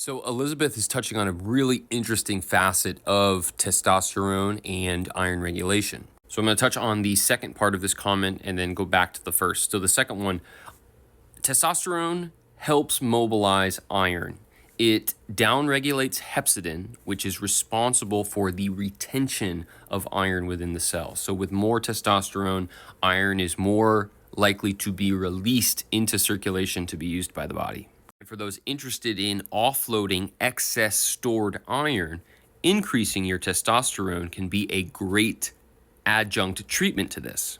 So, Elizabeth is touching on a really interesting facet of testosterone and iron regulation. So, I'm going to touch on the second part of this comment and then go back to the first. So, the second one, testosterone helps mobilize iron. It downregulates hepcidin, which is responsible for the retention of iron within the cell. So, with more testosterone, iron is more likely to be released into circulation to be used by the body. For those interested in offloading excess stored iron, increasing your testosterone can be a great adjunct treatment to this.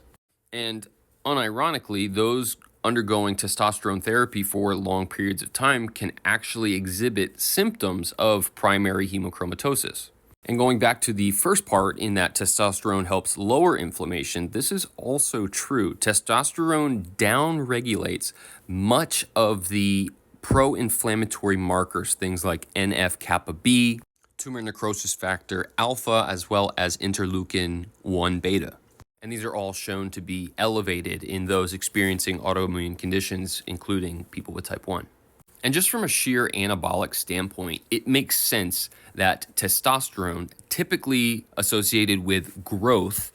And unironically, those undergoing testosterone therapy for long periods of time can actually exhibit symptoms of primary hemochromatosis. And going back to the first part in that testosterone helps lower inflammation, this is also true. Testosterone downregulates much of the pro-inflammatory markers, things like NF-kappa B, tumor necrosis factor alpha, as well as interleukin 1 beta. And these are all shown to be elevated in those experiencing autoimmune conditions, including people with type 1. And just from a sheer anabolic standpoint, it makes sense that testosterone, typically associated with growth,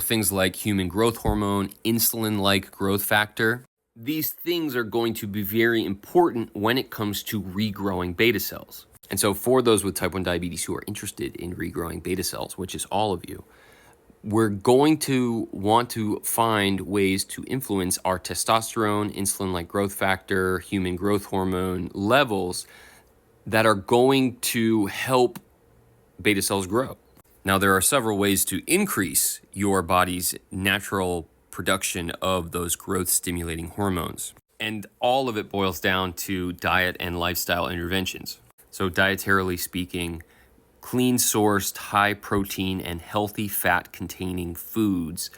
things like human growth hormone, insulin-like growth factor, these things are going to be very important when it comes to regrowing beta cells. And so for those with type 1 diabetes who are interested in regrowing beta cells, which is all of you, we're going to want to find ways to influence our testosterone, insulin-like growth factor, human growth hormone levels that are going to help beta cells grow. Now, there are several ways to increase your body's natural production of those growth-stimulating hormones. And all of it boils down to diet and lifestyle interventions. So dietarily speaking, clean-sourced, high-protein, and healthy fat-containing foods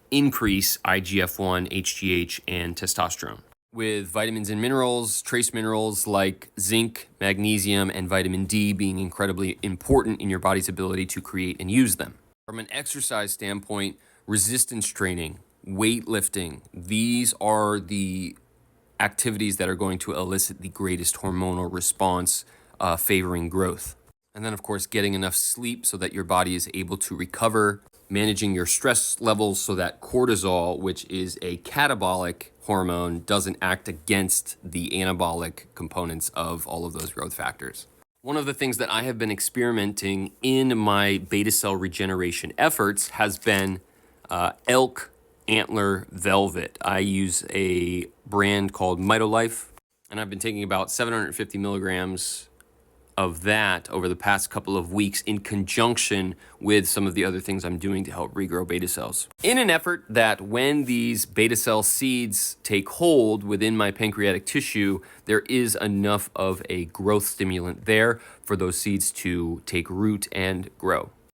increase IGF-1, HGH, and testosterone. With vitamins and minerals, trace minerals like zinc, magnesium, and vitamin D being incredibly important in your body's ability to create and use them. From an exercise standpoint, resistance training, weightlifting, these are the activities that are going to elicit the greatest hormonal response favoring growth. And then, of course, getting enough sleep so that your body is able to recover, managing your stress levels so that cortisol, which is a catabolic hormone, doesn't act against the anabolic components of all of those growth factors. One of the things that I have been experimenting in my beta cell regeneration efforts has been elk antler velvet. I use a brand called MitoLife, and I've been taking about 750 milligrams of that over the past couple of weeks in conjunction with some of the other things I'm doing to help regrow beta cells. In an effort that when these beta cell seeds take hold within my pancreatic tissue, there is enough of a growth stimulant there for those seeds to take root and grow.